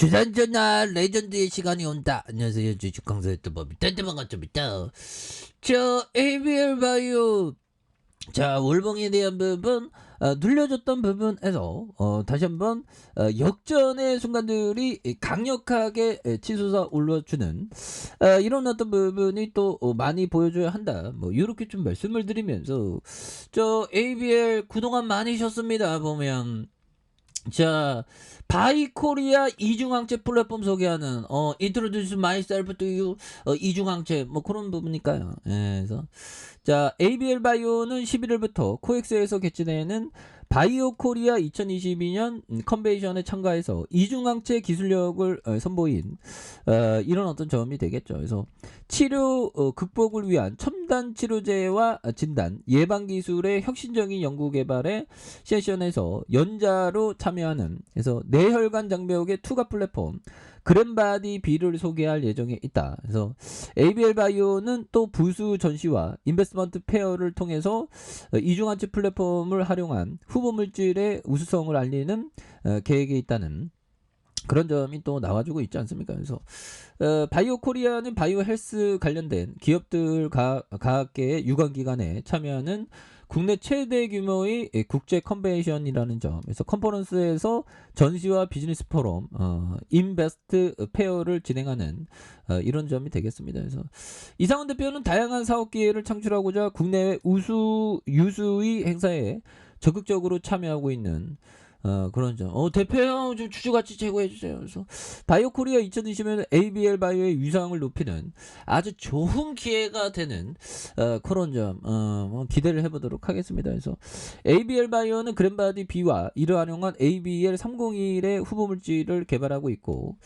주산전화 레전드의 시간이 온다. 안녕하세요. 주식 강사 유튜버입니다. 반갑습니다. 저 ABL 바이오 월봉에 대한 부분 눌려줬던 부분에서 다시 한번 역전의 순간들이 강력하게 치솟아 올라주는 이런 어떤 부분이 또 많이 보여줘야 한다. 뭐 이렇게 좀 말씀을 드리면서 저 ABL 그동안 많이 쉬었습니다. 보면 자, 바이코리아 이중항체 플랫폼 소개하는 introduce myself to you 이중항체 뭐 그런 부분이니까요. 예, 그래서 자, ABL 바이오는 11일부터 코엑스에서 개최되는 바이오 코리아 2022년 컨벤션에 참가해서 이중항체 기술력을 선보인 이런 어떤 점이 되겠죠. 그래서 치료 극복을 위한 첨단 치료제와 진단 예방 기술의 혁신적인 연구 개발에 세션에서 연자로 참여하는 그래서 뇌혈관 장벽의 투과 플랫폼 그랜바디 B를 소개할 예정에 있다. 그래서 ABL 바이오는 또 부수 전시와 인베스트먼트 페어를 통해서 이중항체 플랫폼을 활용한 후보 물질의 우수성을 알리는 계획에 있다는 그런 점이 또 나와주고 있지 않습니까? 그래서 바이오 코리아는 바이오 헬스 관련된 기업들 과학계의 유관기관에 참여하는 국내 최대 규모의 국제 컨벤션이라는 점. 그래서 컨퍼런스에서 전시와 비즈니스 포럼, 인베스트 페어를 진행하는 이런 점이 되겠습니다. 그래서 이상훈 대표는 다양한 사업 기회를 창출하고자 국내외 유수의 행사에 적극적으로 참여하고 있는 그런 점. 대표 형 좀 주주가치 제고해주세요. 그래서 바이오 코리아 2020년 ABL 바이오의 위상을 높이는 아주 좋은 기회가 되는 그런 점 기대를 해보도록 하겠습니다. 그래서 ABL 바이오는 그랜바디 B와 이를 활용한 ABL 301의 후보 물질을 개발하고 있고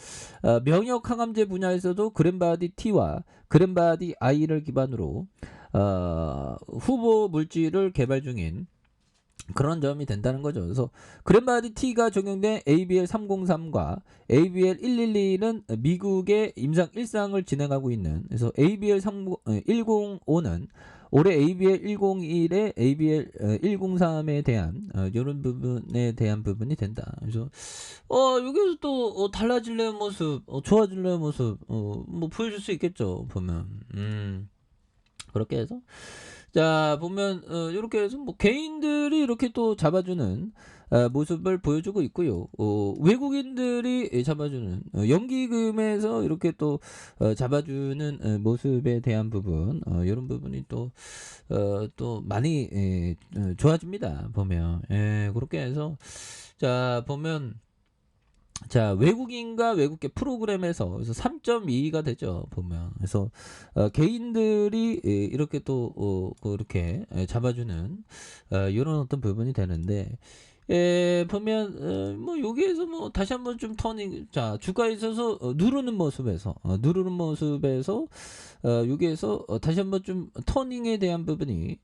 명역 항암제 분야에서도 그랜바디 T와 그랜바디 I를 기반으로 후보 물질을 개발 중인 그런 점이 된다는 거죠. 그래서 그랜바디 T가 적용된 ABL 303과 ABL 112는 미국의 임상 1상을 진행하고 있는 그래서 ABL 105는 올해 ABL 101에 ABL 103에 대한 이런 부분에 대한 부분이 된다. 그래서 여기서 또 달라질려는 모습, 좋아질려는 모습 뭐 보여줄 수 있겠죠. 보면 그렇게 해서 자 보면 이렇게 해서 뭐 개인들이 이렇게 또 잡아주는 모습을 보여주고 있고요. 외국인들이 잡아주는 연기금에서 이렇게 또 잡아주는 모습에 대한 부분 이런 부분이 또 많이 좋아집니다. 보면 그렇게 해서 자 보면 자 외국인과 외국계 프로그램에서 그래서 3.2가 되죠. 보면 그래서 개인들이 이렇게 또 이렇게 잡아주는 이런 어떤 부분이 되는데 보면 뭐 여기에서 뭐 다시 한번 좀 터닝 자 주가에 있어서 누르는 모습에서 여기에서 다시 한번 좀 터닝에 대한 부분이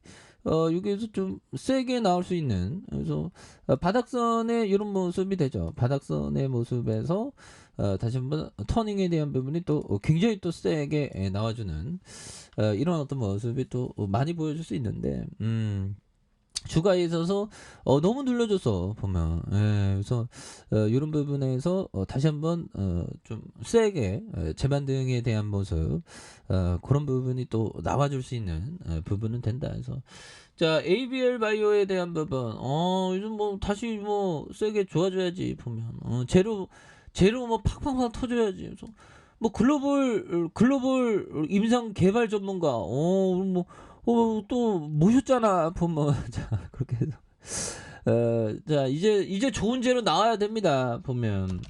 여기에서 좀 세게 나올 수 있는 그래서 바닥선의 이런 모습이 되죠. 바닥선의 모습에서 다시 한번 터닝에 대한 부분이 또 굉장히 또 세게 나와주는 이런 어떤 모습이 또 많이 보여줄 수 있는데 주가에 있어서 너무 눌러줘서 보면 그래서 이런 부분에서 다시 한번 좀 세게 재반등에 대한 모습 그런 부분이 또 나와줄 수 있는 부분은 된다. 그래서 자 ABL 바이오에 대한 부분 요즘 뭐 다시 뭐 세게 좋아져야지 보면 재료 뭐 팍팍팍 터져야지. 그래서 뭐 글로벌 임상 개발 전문가 뭐 또 모셨잖아 보면 자 그렇게 해서 자 이제 좋은 재료 나와야 됩니다 보면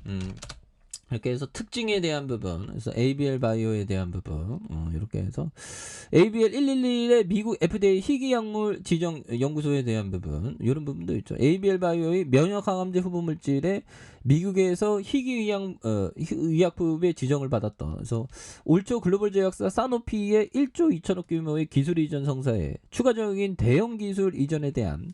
이렇게 해서 특징에 대한 부분 그래서 ABL 바이오에 대한 부분 이렇게 해서 ABL 111의 미국 FDA 희귀약물 지정 연구소에 대한 부분 이런 부분도 있죠. ABL 바이오의 면역항암제 후보 물질에 미국에서 희귀의약품의 지정을 받았다. 그래서 올초 글로벌 제약사 사노피의 1조 2천억 규모의 기술 이전 성사에 추가적인 대형 기술 이전에 대한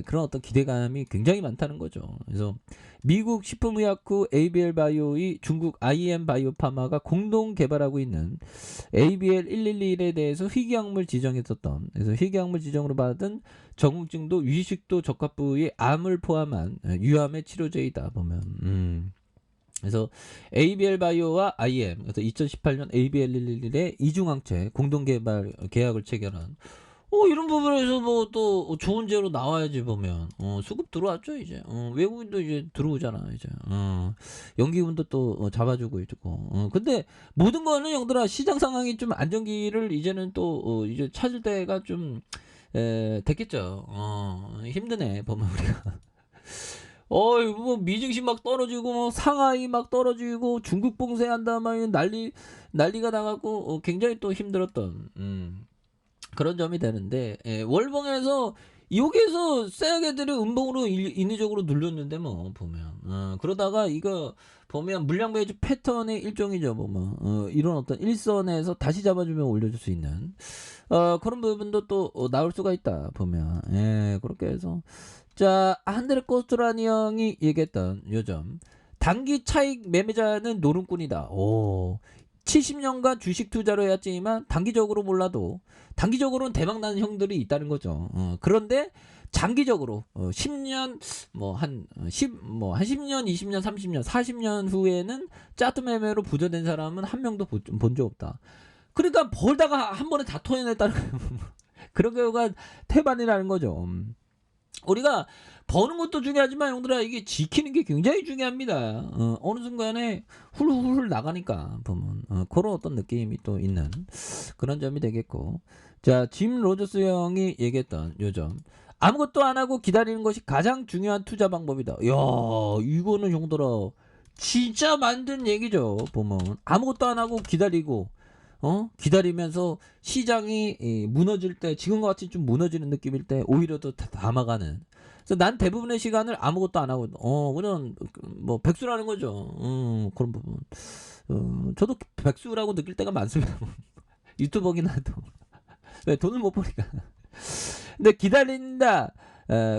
그런 어떤 기대감이 굉장히 많다는 거죠. 그래서 미국 식품의약후 ABL 바이오의 중국 IM 바이오파마가 공동 개발하고 있는 ABL 111에 대해서 희귀약물 지정했었던 그래서 희귀약물 지정으로 받은 정증도 위식도 적합 부위의 암을 포함한 유암의 치료제이다 보면 그래서 ABL 바이오와 IM, 그래서 2018년 ABL111의 이중항체 공동 개발 계약을 체결한. 이런 부분에서 뭐 또 좋은 제로 나와야지 보면. 수급 들어왔죠 이제. 외국인도 이제 들어오잖아 이제. 연기금도 또 잡아주고 있고. 근데 모든 거는 형들아 시장 상황이 좀 안정기를 이제는 또 이제 찾을 때가 좀 됐겠죠. 힘드네 보면 우리가. 뭐 미증시 막 떨어지고 뭐 상하이 막 떨어지고 중국 봉쇄한다 막 난리가 나갖고 굉장히 또 힘들었던 그런 점이 되는데, 월봉에서 여기에서 쎄하게들이 음봉으로 인위적으로 눌렸는데 뭐 보면 그러다가 이거 보면 물량 배치 패턴의 일종이죠 보면 이런 어떤 일선에서 다시 잡아주면 올려줄 수 있는 그런 부분도 또 나올 수가 있다 보면. 그렇게 해서 자 한드레 코스트라니 형이 얘기했던 요점 단기 차익 매매자는 노름꾼이다. 70년간 주식 투자로 해왔지만 단기적으로 몰라도 단기적으로는 대박 나는 형들이 있다는 거죠. 그런데 장기적으로 10년 한 10년, 20년, 30년, 40년 후에는 짜투 매매로 부자된 사람은 한 명도 본 적 없다. 그러니까 벌다가 한 번에 다 토해냈다는 그런 경우가 태반이라는 거죠. 우리가 버는 것도 중요하지만 형들아 이게 지키는 게 굉장히 중요합니다. 어느 순간에 훌훌 나가니까 보면 그런 어떤 느낌이 또 있는 그런 점이 되겠고. 자, 짐 로저스 형이 얘기했던 요점 아무것도 안 하고 기다리는 것이 가장 중요한 투자 방법이다. 야, 이거는 형들아 진짜 만든 얘기죠. 보면 아무것도 안 하고 기다리고 기다리면서 시장이 무너질 때 지금과 같이 좀 무너지는 느낌일 때 오히려 더 담아가는. 그래서 난 대부분의 시간을 아무것도 안 하고 그냥 뭐 백수라는 거죠. 그런 부분. 저도 백수라고 느낄 때가 많습니다. 유튜버긴 하도 왜 돈을 못 버니까. 근데 기다린다.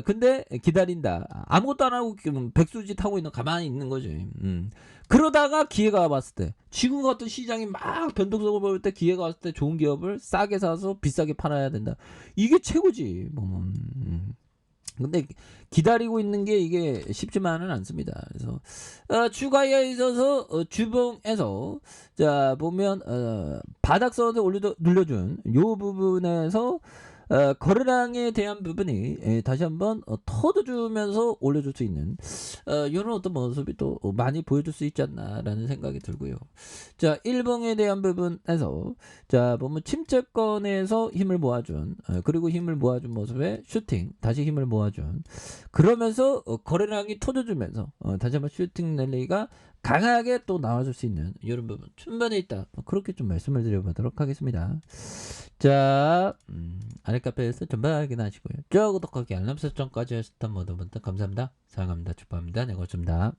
근데 기다린다. 아무것도 안 하고 백수짓 하고 가만히 있는 거지. 그러다가 기회가 왔을 때, 지금 같은 시장이 막 변동성을 보일 때 기회가 왔을 때 좋은 기업을 싸게 사서 비싸게 팔아야 된다. 이게 최고지. 근데 기다리고 있는 게 이게 쉽지만은 않습니다. 그래서 주가에 있어서 주봉에서 자 보면 바닥선을 눌려준 요 부분에서 거래량에 대한 부분이 다시 한번 터져주면서 올려줄 수 있는 이런 어떤 모습이 또 많이 보여줄 수 있지 않나라는 생각이 들고요. 자, 일봉에 대한 부분에서 자 보면 침체권에서 힘을 모아준 그리고 힘을 모아준 모습에 슈팅 다시 힘을 모아준 그러면서 거래량이 터져주면서 다시 한번 슈팅 랠리가 강하게 또 나와줄 수 있는 이런 부분 충분히 있다. 그렇게 좀 말씀을 드려보도록 하겠습니다. 자, 아랫카페에서 전부 확인하시고요. 저 구독하기 알람 설정까지 하셨던 모든 분들 감사합니다. 사랑합니다. 축복합니다. 네, 고맙습니다.